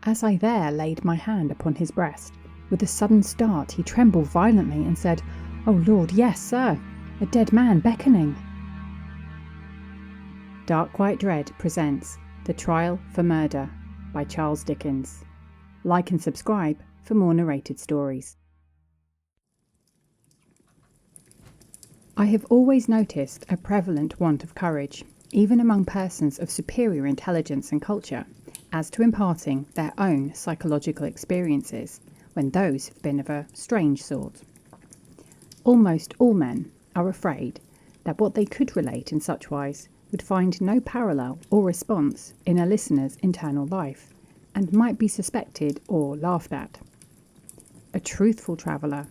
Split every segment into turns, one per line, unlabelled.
As I there laid my hand upon his breast, with a sudden start he trembled violently and said, "Oh Lord, yes, sir, a dead man beckoning." Dark White Dread presents The Trial for Murder by Charles Dickens. Like and subscribe for more narrated stories. I have always noticed a prevalent want of courage, even among persons of superior intelligence and culture, as to imparting their own psychological experiences, when those have been of a strange sort. Almost all men are afraid that what they could relate in such wise would find no parallel or response in a listener's internal life, and might be suspected or laughed at. A truthful traveller,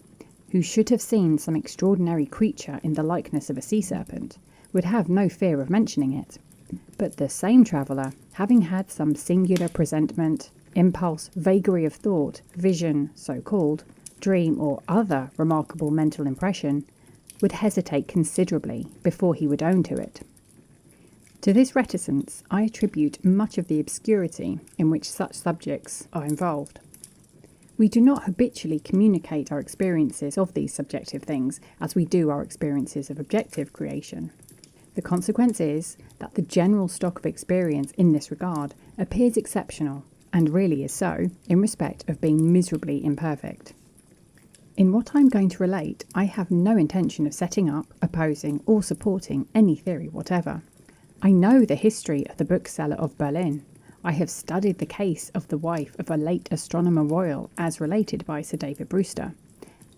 who should have seen some extraordinary creature in the likeness of a sea serpent, would have no fear of mentioning it. But the same traveller, having had some singular presentment, impulse, vagary of thought, vision, so called, dream, or other remarkable mental impression, would hesitate considerably before he would own to it. To this reticence I attribute much of the obscurity in which such subjects are involved. We do not habitually communicate our experiences of these subjective things as we do our experiences of objective creation. The consequence is that the general stock of experience in this regard appears exceptional, and really is so, in respect of being miserably imperfect. In what I am going to relate, I have no intention of setting up, opposing, or supporting any theory whatever. I know the history of the bookseller of Berlin. I have studied the case of the wife of a late Astronomer Royal as related by Sir David Brewster,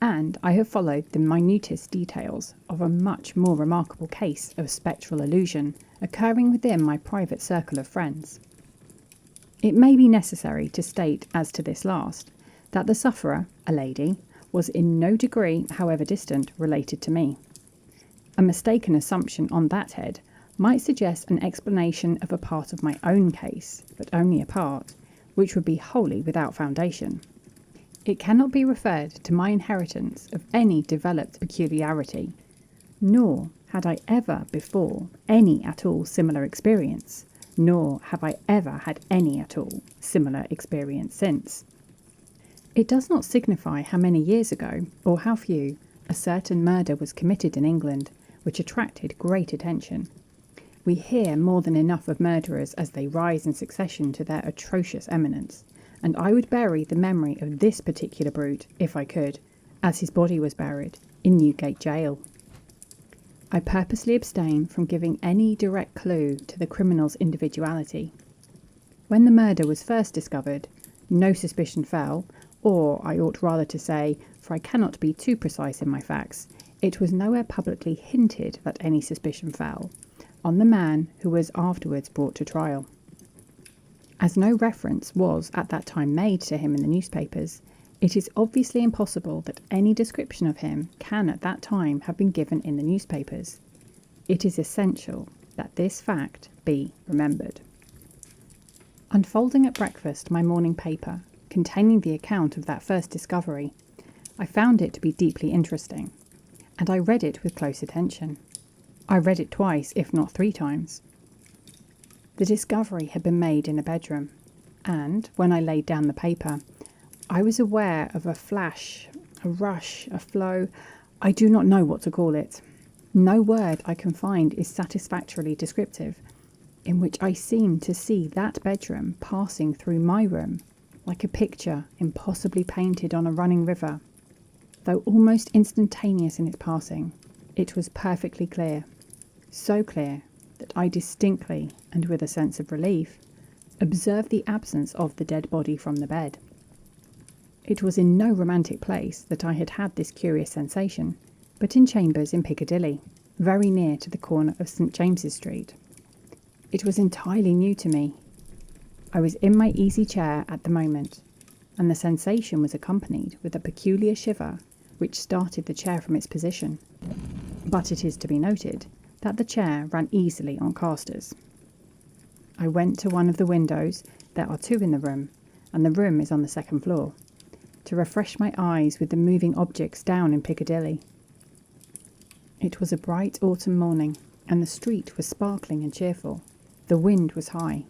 and I have followed the minutest details of a much more remarkable case of spectral illusion occurring within my private circle of friends. It may be necessary to state as to this last, that the sufferer, a lady, was in no degree, however distant, related to me. A mistaken assumption on that head might suggest an explanation of a part of my own case, but only a part, which would be wholly without foundation. It cannot be referred to my inheritance of any developed peculiarity, nor had I ever before any at all similar experience, nor have I ever had any at all similar experience since. It does not signify how many years ago, or how few, a certain murder was committed in England, which attracted great attention. We hear more than enough of murderers as they rise in succession to their atrocious eminence, and I would bury the memory of this particular brute, if I could, as his body was buried, in Newgate Jail. I purposely abstain from giving any direct clue to the criminal's individuality. When the murder was first discovered, no suspicion fell, or I ought rather to say, for I cannot be too precise in my facts, it was nowhere publicly hinted that any suspicion fell on the man who was afterwards brought to trial. As no reference was at that time made to him in the newspapers, it is obviously impossible that any description of him can at that time have been given in the newspapers. It is essential that this fact be remembered. Unfolding at breakfast my morning paper, containing the account of that first discovery, I found it to be deeply interesting, and I read it with close attention. I read it twice, if not 3 times. The discovery had been made in a bedroom, and when I laid down the paper, I was aware of a flash, a rush, a flow, I do not know what to call it. No word I can find is satisfactorily descriptive, in which I seemed to see that bedroom passing through my room, like a picture impossibly painted on a running river. Though almost instantaneous in its passing, it was perfectly clear. So clear that I distinctly, and with a sense of relief, observed the absence of the dead body from the bed. It was in no romantic place that I had had this curious sensation, but in chambers in Piccadilly, very near to the corner of St. James's Street. It was entirely new to me. I was in my easy chair at the moment, and the sensation was accompanied with a peculiar shiver which started the chair from its position. But it is to be noted that the chair ran easily on casters. I went to one of the windows, there are 2 in the room, and the room is on the 2nd floor, to refresh my eyes with the moving objects down in Piccadilly. It was a bright autumn morning, and the street was sparkling and cheerful. The wind was high.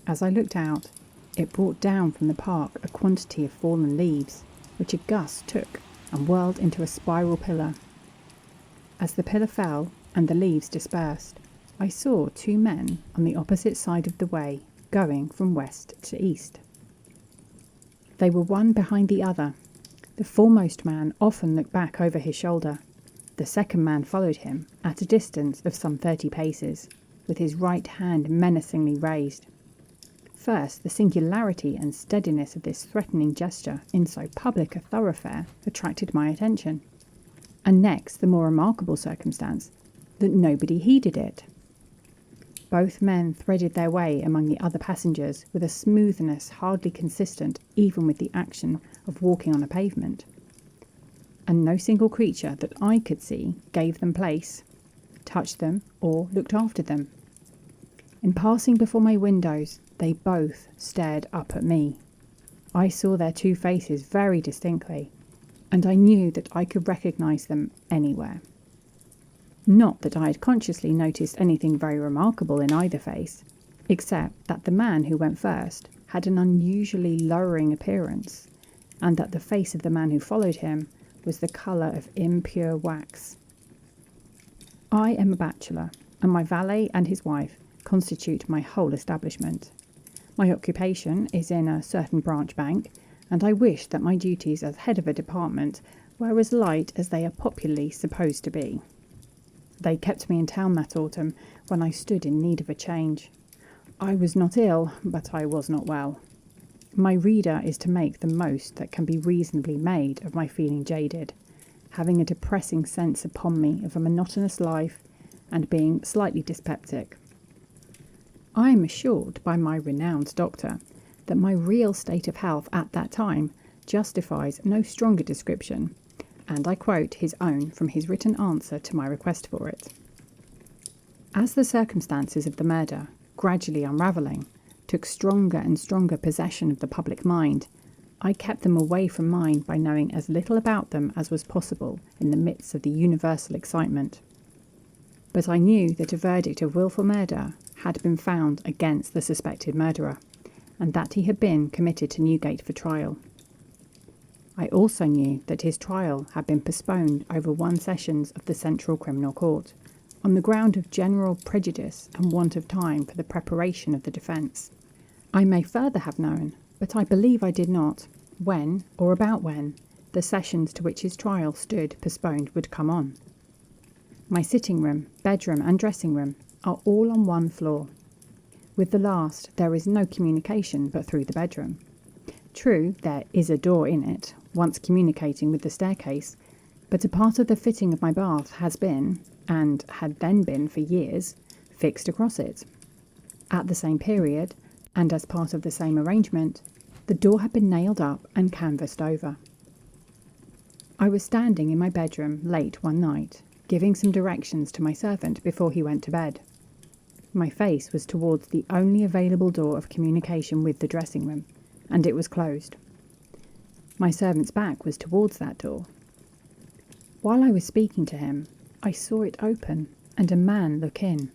As I looked out, It brought down from the park a quantity of fallen leaves, which a gust took and whirled into a spiral pillar. As the pillar fell and the leaves dispersed, I saw two men on the opposite side of the way, going from west to east. They were one behind the other. The foremost man often looked back over his shoulder. The second man followed him at a distance of some 30 paces, with his right hand menacingly raised. First, the singularity and steadiness of this threatening gesture in so public a thoroughfare attracted my attention. And next, the more remarkable circumstance that nobody heeded it. Both men threaded their way among the other passengers with a smoothness hardly consistent even with the action of walking on a pavement. And no single creature that I could see gave them place, touched them, or looked after them. In passing before my windows, they both stared up at me. I saw their two faces very distinctly, and I knew that I could recognise them anywhere. Not that I had consciously noticed anything very remarkable in either face, except that the man who went first had an unusually lowering appearance, and that the face of the man who followed him was the colour of impure wax. I am a bachelor, and my valet and his wife constitute my whole establishment. My occupation is in a certain branch bank, and I wish that my duties as head of a department were as light as they are popularly supposed to be. They kept me in town that autumn when I stood in need of a change. I was not ill, but I was not well. My reader is to make the most that can be reasonably made of my feeling jaded, having a depressing sense upon me of a monotonous life, and being slightly dyspeptic. I am assured by my renowned doctor that my real state of health at that time justifies no stronger description, and I quote his own from his written answer to my request for it. As the circumstances of the murder, gradually unravelling, took stronger and stronger possession of the public mind, I kept them away from mine by knowing as little about them as was possible in the midst of the universal excitement. But I knew that a verdict of wilful murder had been found against the suspected murderer, and that he had been committed to Newgate for trial. I also knew that his trial had been postponed over 1 sessions of the Central Criminal Court, on the ground of general prejudice and want of time for the preparation of the defence. I may further have known, but I believe I did not, when, or about when, the sessions to which his trial stood postponed would come on. My sitting room, bedroom and dressing room are all on one floor. With the last there is no communication but through the bedroom. True, there is a door in it, once communicating with the staircase, but a part of the fitting of my bath has been, and had then been for years, fixed across it. At the same period, and as part of the same arrangement, the door had been nailed up and canvassed over. I was standing in my bedroom late one night, giving some directions to my servant before he went to bed. My face was towards the only available door of communication with the dressing room, and it was closed. My servant's back was towards that door. While I was speaking to him, I saw it open and a man look in,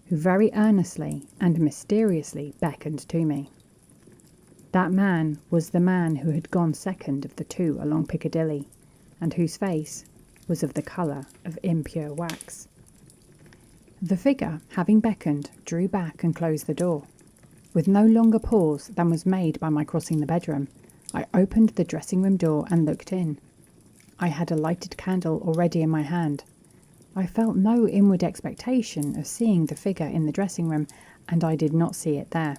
who very earnestly and mysteriously beckoned to me. That man was the man who had gone second of the two along Piccadilly, and whose face was of the colour of impure wax. The figure, having beckoned, drew back and closed the door. With no longer pause than was made by my crossing the bedroom, I opened the dressing-room door and looked in. I had a lighted candle already in my hand. I felt no inward expectation of seeing the figure in the dressing-room, and I did not see it there.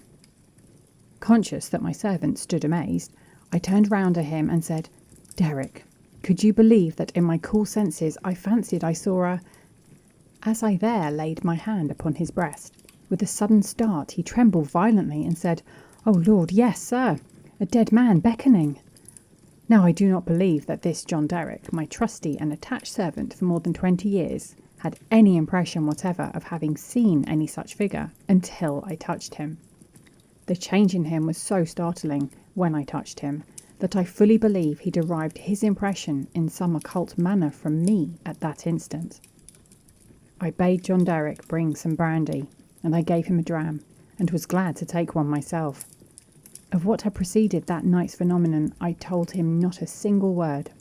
Conscious that my servant stood amazed, I turned round to him and said, "Derek, could you believe that in my cool senses I fancied I saw a—" As I there laid my hand upon his breast, with a sudden start he trembled violently and said, "Oh Lord, yes, sir, a dead man beckoning." Now I do not believe that this John Derrick, my trusty and attached servant for more than 20 years, had any impression whatever of having seen any such figure until I touched him. The change in him was so startling when I touched him that I fully believe he derived his impression in some occult manner from me at that instant. I bade John Derrick bring some brandy, and I gave him a dram, and was glad to take one myself. Of what had preceded that night's phenomenon, I told him not a single word.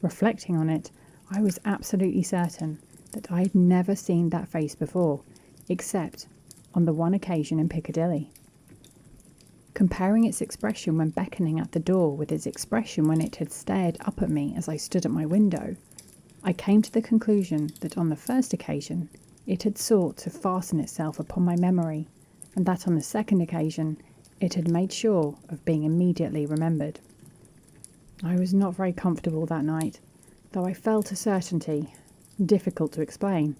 Reflecting on it, I was absolutely certain that I had never seen that face before, except on the one occasion in Piccadilly. Comparing its expression when beckoning at the door with its expression when it had stared up at me as I stood at my window, I came to the conclusion that on the first occasion it had sought to fasten itself upon my memory, and that on the second occasion it had made sure of being immediately remembered. I was not very comfortable that night, though I felt a certainty, difficult to explain,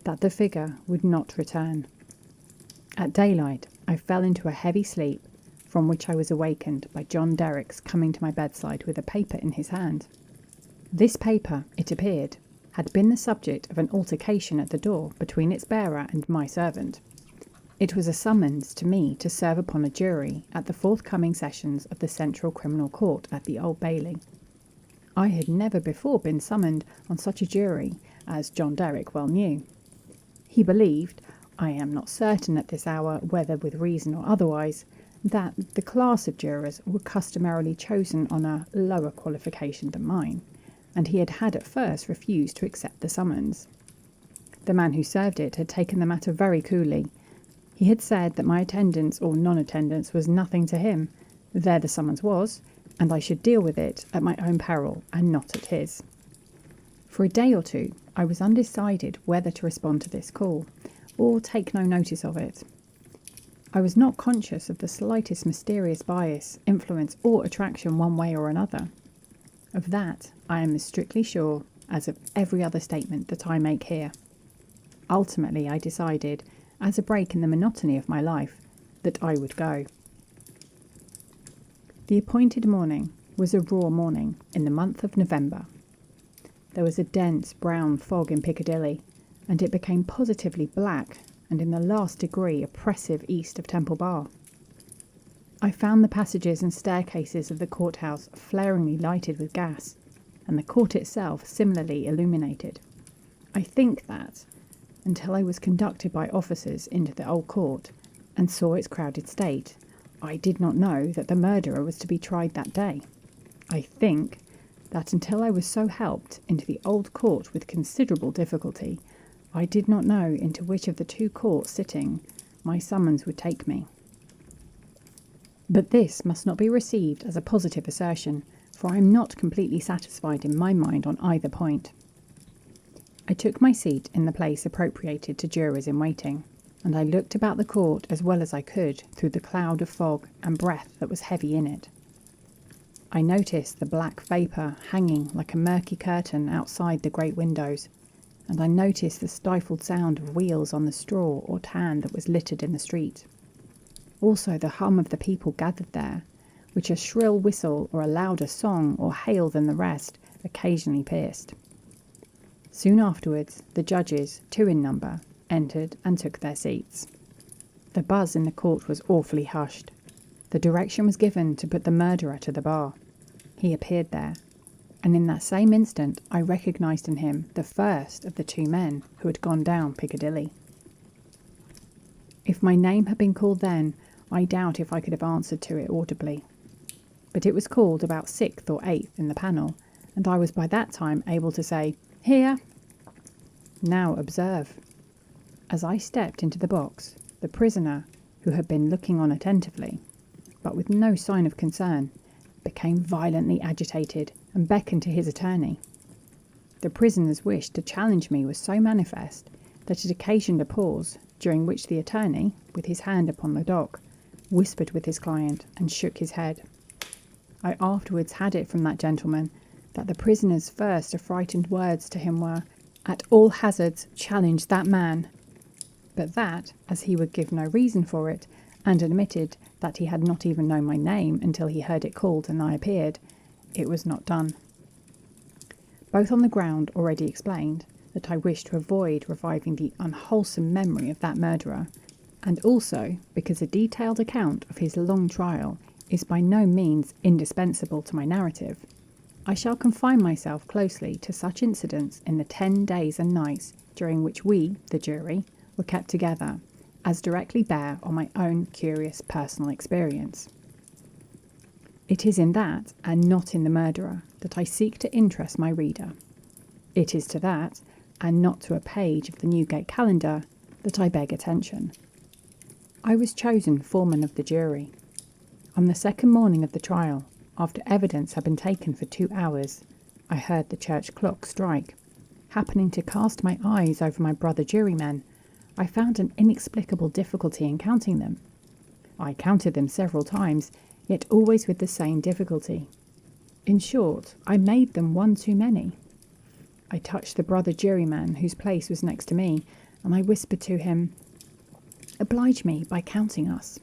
that the figure would not return. At daylight, I fell into a heavy sleep, from which I was awakened by John Derrick's coming to my bedside with a paper in his hand. This paper, it appeared, had been the subject of an altercation at the door between its bearer and my servant. It was a summons to me to serve upon a jury at the forthcoming sessions of the Central Criminal Court at the Old Bailey. I had never before been summoned on such a jury, as John Derrick well knew. He believed, I am not certain at this hour whether with reason or otherwise, that the class of jurors were customarily chosen on a lower qualification than mine, and he had at first refused to accept the summons. The man who served it had taken the matter very coolly. He had said that my attendance or non-attendance was nothing to him. There the summons was, and I should deal with it at my own peril and not at his. For a day or two I was undecided whether to respond to this call, or take no notice of it. I was not conscious of the slightest mysterious bias, influence, or attraction one way or another. Of that I am as strictly sure as of every other statement that I make here. Ultimately I decided, as a break in the monotony of my life, that I would go. The appointed morning was a raw morning in the month of November. There was a dense brown fog in Piccadilly, and it became positively black and in the last degree oppressive east of Temple Bar. I found the passages and staircases of the courthouse flaringly lighted with gas, and the court itself similarly illuminated. I think that, until I was conducted by officers into the old court and saw its crowded state, I did not know that the murderer was to be tried that day. I think that until I was so helped into the old court with considerable difficulty, I did not know into which of the two courts sitting my summons would take me. But this must not be received as a positive assertion, for I am not completely satisfied in my mind on either point. I took my seat in the place appropriated to jurors in waiting, and I looked about the court as well as I could through the cloud of fog and breath that was heavy in it. I noticed the black vapour hanging like a murky curtain outside the great windows, and I noticed the stifled sound of wheels on the straw or tan that was littered in the street. Also the hum of the people gathered there, which a shrill whistle or a louder song or hail than the rest occasionally pierced. Soon afterwards, the judges, 2 in number, entered and took their seats. The buzz in the court was awfully hushed. The direction was given to put the murderer to the bar. He appeared there, and in that same instant I recognised in him the first of the 2 men who had gone down Piccadilly. If my name had been called then, I doubt if I could have answered to it audibly. But it was called about 6th or 8th in the panel, and I was by that time able to say, "Here." Now observe. As I stepped into the box, the prisoner, who had been looking on attentively, but with no sign of concern, became violently agitated and beckoned to his attorney. The prisoner's wish to challenge me was so manifest that it occasioned a pause, during which the attorney, with his hand upon the dock, whispered with his client and shook his head. I afterwards had it from that gentleman that the prisoner's first affrighted words to him were, "At all hazards, challenge that man," but that, as he would give no reason for it, and admitted that he had not even known my name until he heard it called and I appeared, it was not done. Both on the ground already explained, that I wished to avoid reviving the unwholesome memory of that murderer, and also because a detailed account of his long trial is by no means indispensable to my narrative, I shall confine myself closely to such incidents in the 10 days and nights during which we, the jury, were kept together, as directly bear on my own curious personal experience. It is in that, and not in the murderer, that I seek to interest my reader. It is to that, and not to a page of the Newgate calendar, that I beg attention. I was chosen foreman of the jury. On the second morning of the trial, after evidence had been taken for 2 hours, I heard the church clock strike. Happening to cast my eyes over my brother jurymen, I found an inexplicable difficulty in counting them. I counted them several times, yet always with the same difficulty. In short, I made them one too many. I touched the brother juryman whose place was next to me, and I whispered to him, "Oblige me by counting us."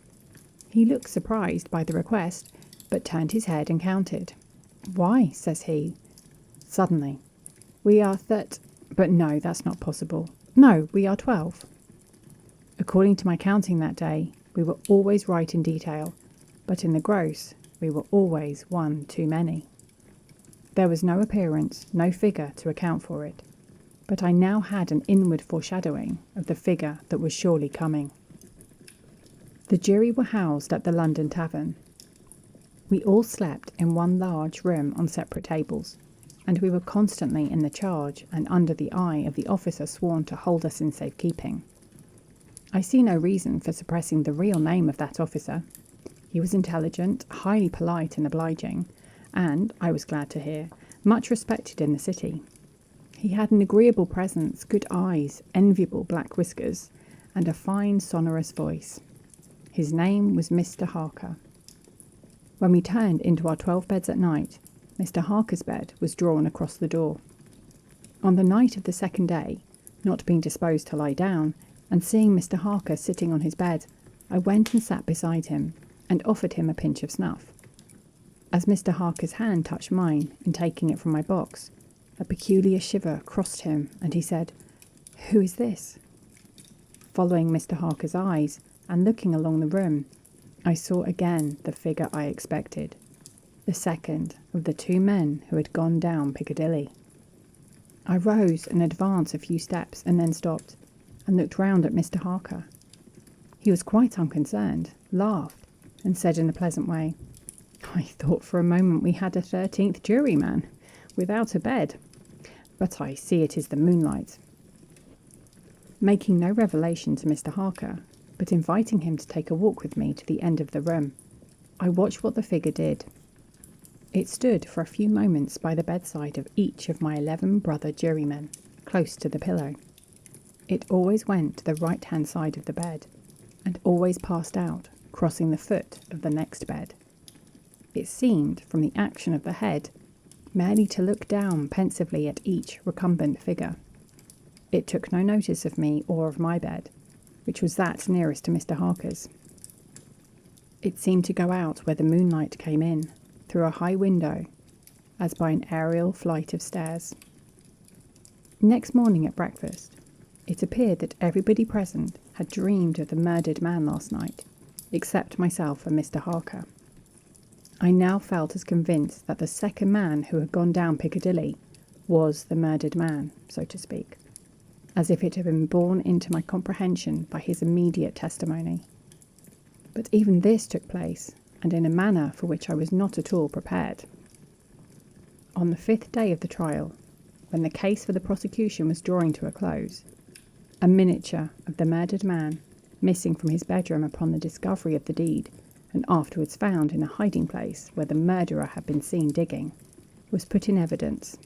He looked surprised by the request, but turned his head and counted. "Why?" says he. Suddenly, "We are but no, that's not possible. No, we are 12. According to my counting that day, we were always right in detail, but in the gross, we were always one too many. There was no appearance, no figure to account for it, but I now had an inward foreshadowing of the figure that was surely coming. The jury were housed at the London Tavern. We all slept in one large room on separate tables, and we were constantly in the charge and under the eye of the officer sworn to hold us in safekeeping. I see no reason for suppressing the real name of that officer. He was intelligent, highly polite and obliging, and, I was glad to hear, much respected in the city. He had an agreeable presence, good eyes, enviable black whiskers, and a fine sonorous voice. His name was Mr. Harker. When we turned into our 12 beds at night, Mr. Harker's bed was drawn across the door. On the night of the second day, not being disposed to lie down, and seeing Mr. Harker sitting on his bed, I went and sat beside him, and offered him a pinch of snuff. As Mr. Harker's hand touched mine in taking it from my box, a peculiar shiver crossed him, and he said, "Who is this?" Following Mr. Harker's eyes, and looking along the room, I saw again the figure I expected, the second of the 2 men who had gone down Piccadilly. I rose and advanced a few steps, and then stopped, and looked round at Mr. Harker. He was quite unconcerned, laughed, and said in a pleasant way, "I thought for a moment we had a 13th juryman, without a bed, but I see it is the moonlight." Making no revelation to Mr. Harker, but inviting him to take a walk with me to the end of the room, I watched what the figure did. It stood for a few moments by the bedside of each of my 11 brother jurymen, close to the pillow. It always went to the right-hand side of the bed, and always passed out, crossing the foot of the next bed. It seemed, from the action of the head, merely to look down pensively at each recumbent figure. It took no notice of me or of my bed, which was that nearest to Mr. Harker's. It seemed to go out where the moonlight came in, through a high window, as by an aerial flight of stairs. Next morning at breakfast, it appeared that everybody present had dreamed of the murdered man last night, except myself and Mr. Harker. I now felt as convinced that the second man who had gone down Piccadilly was the murdered man, so to speak, as if it had been borne into my comprehension by his immediate testimony. But even this took place, and in a manner for which I was not at all prepared. On the 5th day of the trial, when the case for the prosecution was drawing to a close, a miniature of the murdered man, missing from his bedroom upon the discovery of the deed, and afterwards found in a hiding place where the murderer had been seen digging, was put in evidence.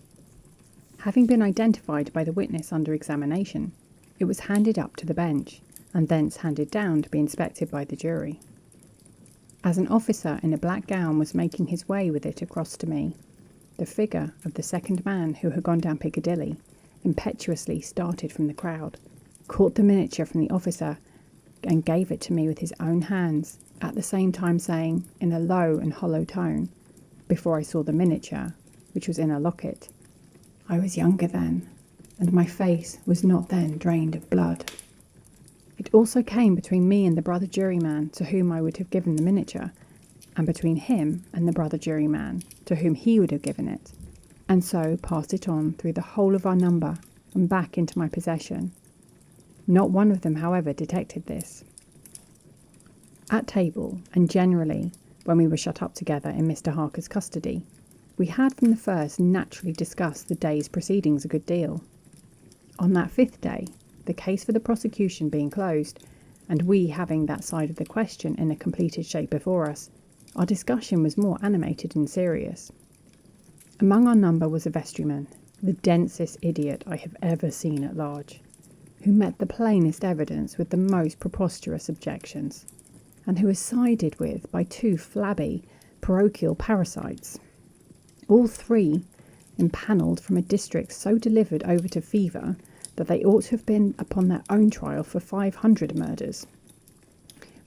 Having been identified by the witness under examination, it was handed up to the bench, and thence handed down to be inspected by the jury. As an officer in a black gown was making his way with it across to me, the figure of the second man who had gone down Piccadilly impetuously started from the crowd, caught the miniature from the officer, and gave it to me with his own hands, at the same time saying, in a low and hollow tone, before I saw the miniature, which was in a locket, "I was younger then, and my face was not then drained of blood." It also came between me and the brother juryman to whom I would have given the miniature, and between him and the brother juryman to whom he would have given it, and so passed it on through the whole of our number and back into my possession. Not one of them, however, detected this. At table, and generally, when we were shut up together in Mr. Harker's custody, we had from the first naturally discussed the day's proceedings a good deal. On that 5th day, the case for the prosecution being closed, and we having that side of the question in a completed shape before us, our discussion was more animated and serious. Among our number was a vestryman, the densest idiot I have ever seen at large, who met the plainest evidence with the most preposterous objections, and who was sided with by 2 flabby, parochial parasites, all 3 impanelled from a district so delivered over to fever that they ought to have been upon their own trial for 500 murders.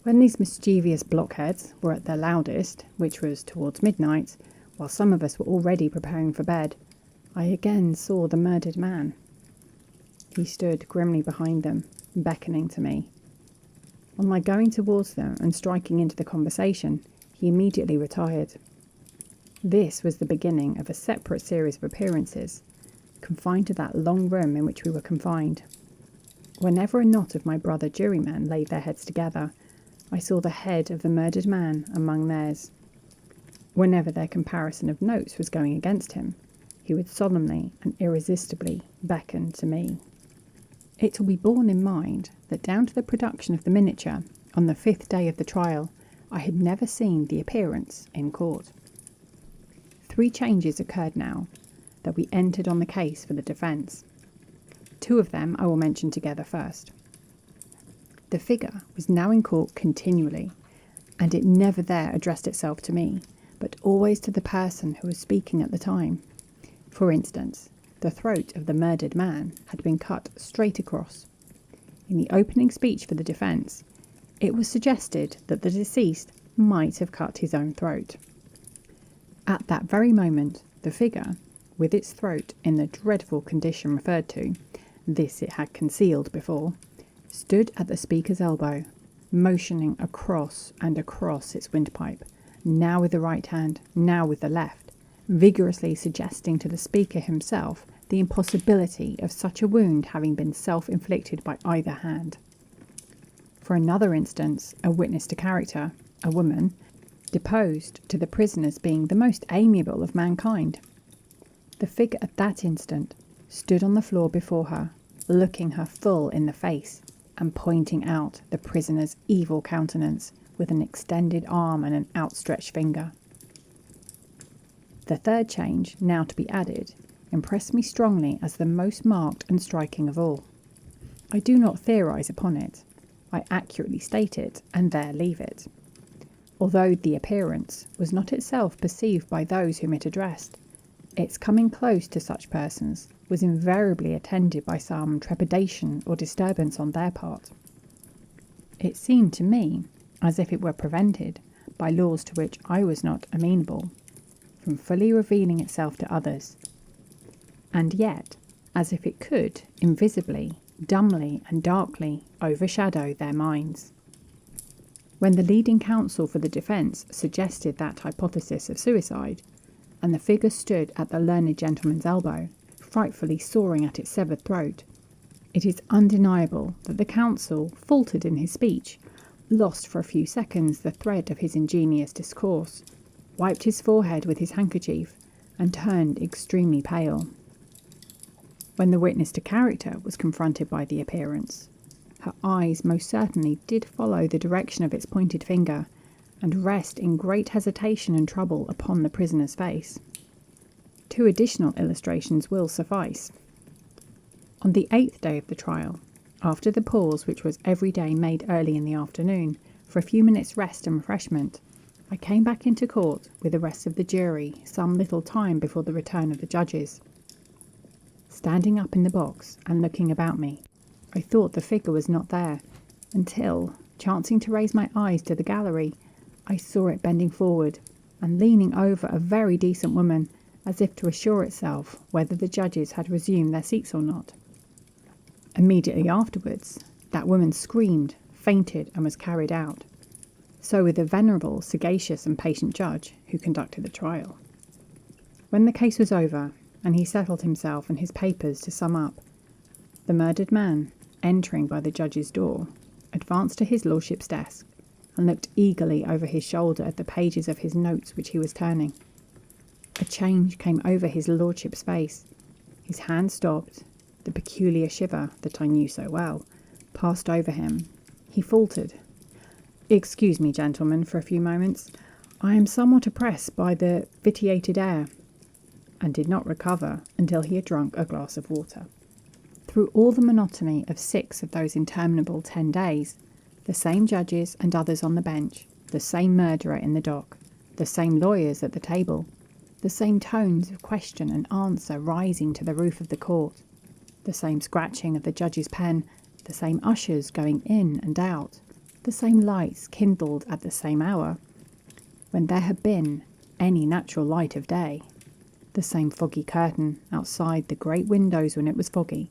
When these mischievous blockheads were at their loudest, which was towards midnight, while some of us were already preparing for bed, I again saw the murdered man. He stood grimly behind them, beckoning to me. On my going towards them and striking into the conversation, he immediately retired. This was the beginning of a separate series of appearances, confined to that long room in which we were confined. Whenever a knot of my brother jurymen laid their heads together, I saw the head of the murdered man among theirs. Whenever their comparison of notes was going against him, he would solemnly and irresistibly beckon to me. It will be borne in mind that down to the production of the miniature, on the 5th day of the trial, I had never seen the appearance in court. 3 changes occurred now that we entered on the case for the defence. 2 of them I will mention together first. The figure was now in court continually, and it never there addressed itself to me, but always to the person who was speaking at the time. For instance, the throat of the murdered man had been cut straight across. In the opening speech for the defence, it was suggested that the deceased might have cut his own throat. At that very moment, the figure, with its throat in the dreadful condition referred to, this it had concealed before, stood at the speaker's elbow, motioning across and across its windpipe, now with the right hand, now with the left, vigorously suggesting to the speaker himself the impossibility of such a wound having been self-inflicted by either hand. For another instance, a witness to character, a woman, deposed to the prisoner's being the most amiable of mankind. The figure at that instant stood on the floor before her, looking her full in the face and pointing out the prisoner's evil countenance with an extended arm and an outstretched finger. The 3rd change, now to be added, impressed me strongly as the most marked and striking of all. I do not theorise upon it. I accurately state it and there leave it. Although the appearance was not itself perceived by those whom it addressed, its coming close to such persons was invariably attended by some trepidation or disturbance on their part. It seemed to me as if it were prevented, by laws to which I was not amenable, from fully revealing itself to others, and yet as if it could, invisibly, dumbly and darkly, overshadow their minds. When the leading counsel for the defence suggested that hypothesis of suicide, and the figure stood at the learned gentleman's elbow, frightfully sawing at its severed throat, it is undeniable that the counsel faltered in his speech, lost for a few seconds the thread of his ingenious discourse, wiped his forehead with his handkerchief, and turned extremely pale. When the witness to character was confronted by the appearance, her eyes most certainly did follow the direction of its pointed finger, and rest in great hesitation and trouble upon the prisoner's face. 2 additional illustrations will suffice. On the 8th day of the trial, after the pause which was every day made early in the afternoon, for a few minutes' rest and refreshment, I came back into court with the rest of the jury some little time before the return of the judges. Standing up in the box and looking about me, I thought the figure was not there, until, chancing to raise my eyes to the gallery, I saw it bending forward and leaning over a very decent woman, as if to assure itself whether the judges had resumed their seats or not. Immediately afterwards, that woman screamed, fainted, and was carried out. So with the venerable, sagacious, and patient judge who conducted the trial. When the case was over, and he settled himself and his papers to sum up, the murdered man, entering by the judge's door, advanced to his lordship's desk, and looked eagerly over his shoulder at the pages of his notes which he was turning. A change came over his lordship's face. His hand stopped. The peculiar shiver that I knew so well passed over him. He faltered. "Excuse me, gentlemen, for a few moments. I am somewhat oppressed by the vitiated air," and did not recover until he had drunk a glass of water. Through all the monotony of 6 of those interminable 10 days, the same judges and others on the bench, the same murderer in the dock, the same lawyers at the table, the same tones of question and answer rising to the roof of the court, the same scratching of the judge's pen, the same ushers going in and out, the same lights kindled at the same hour, when there had been any natural light of day, the same foggy curtain outside the great windows when it was foggy,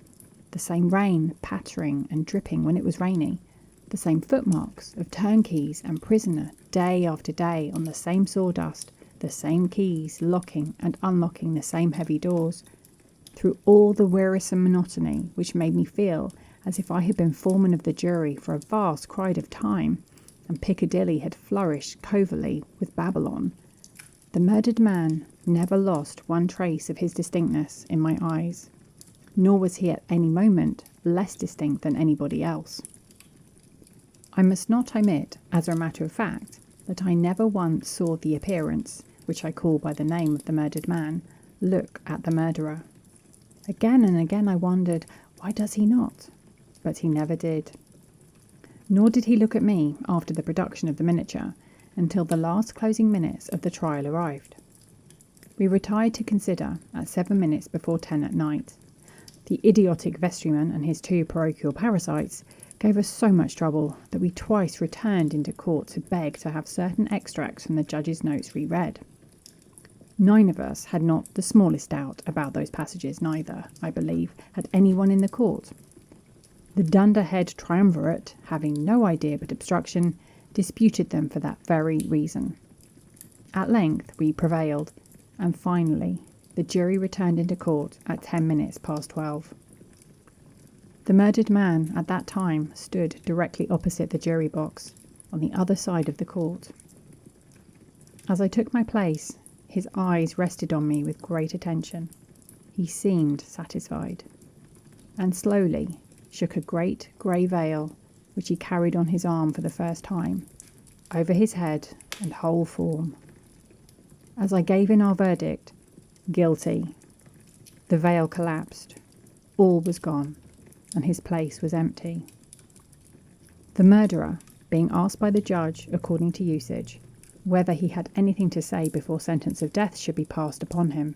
the same rain pattering and dripping when it was rainy, the same footmarks of turnkeys and prisoner day after day on the same sawdust, the same keys locking and unlocking the same heavy doors, through all the wearisome monotony which made me feel as if I had been foreman of the jury for a vast crowd of time, and Piccadilly had flourished covertly with Babylon, the murdered man never lost one trace of his distinctness in my eyes, nor was he at any moment less distinct than anybody else. I must not omit, as a matter of fact, that I never once saw the appearance, which I call by the name of the murdered man, look at the murderer. Again and again I wondered, why does he not? But he never did. Nor did he look at me after the production of the miniature, until the last closing minutes of the trial arrived. We retired to consider at 7 minutes before 10 at night. The idiotic vestryman and his 2 parochial parasites gave us so much trouble that we twice returned into court to beg to have certain extracts from the judge's notes reread. 9 of us had not the smallest doubt about those passages, neither, I believe, had anyone in the court. The dunderhead triumvirate, having no idea but obstruction, disputed them for that very reason. At length we prevailed, and finally the jury returned into court at 10 minutes past 12. The murdered man at that time stood directly opposite the jury box, on the other side of the court. As I took my place, his eyes rested on me with great attention. He seemed satisfied, and slowly shook a great grey veil, which he carried on his arm for the first time, over his head and whole form. As I gave in our verdict, guilty, the veil collapsed, all was gone, and his place was empty. The murderer, being asked by the judge, according to usage, whether he had anything to say before sentence of death should be passed upon him,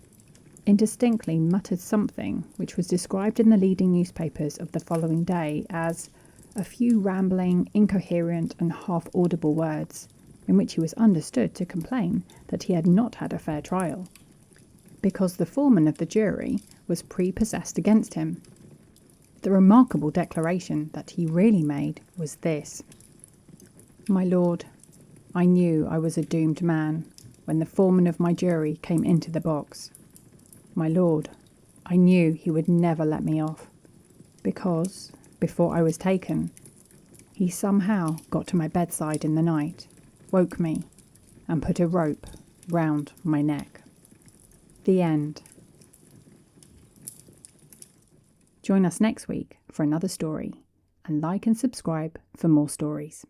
indistinctly muttered something which was described in the leading newspapers of the following day as a few rambling, incoherent and half-audible words, in which he was understood to complain that he had not had a fair trial, because the foreman of the jury was prepossessed against him. The remarkable declaration that he really made was this: "My lord, I knew I was a doomed man when the foreman of my jury came into the box. My lord, I knew he would never let me off, because, before I was taken, he somehow got to my bedside in the night, woke me, and put a rope round my neck." The end. Join us next week for another story, and like and subscribe for more stories.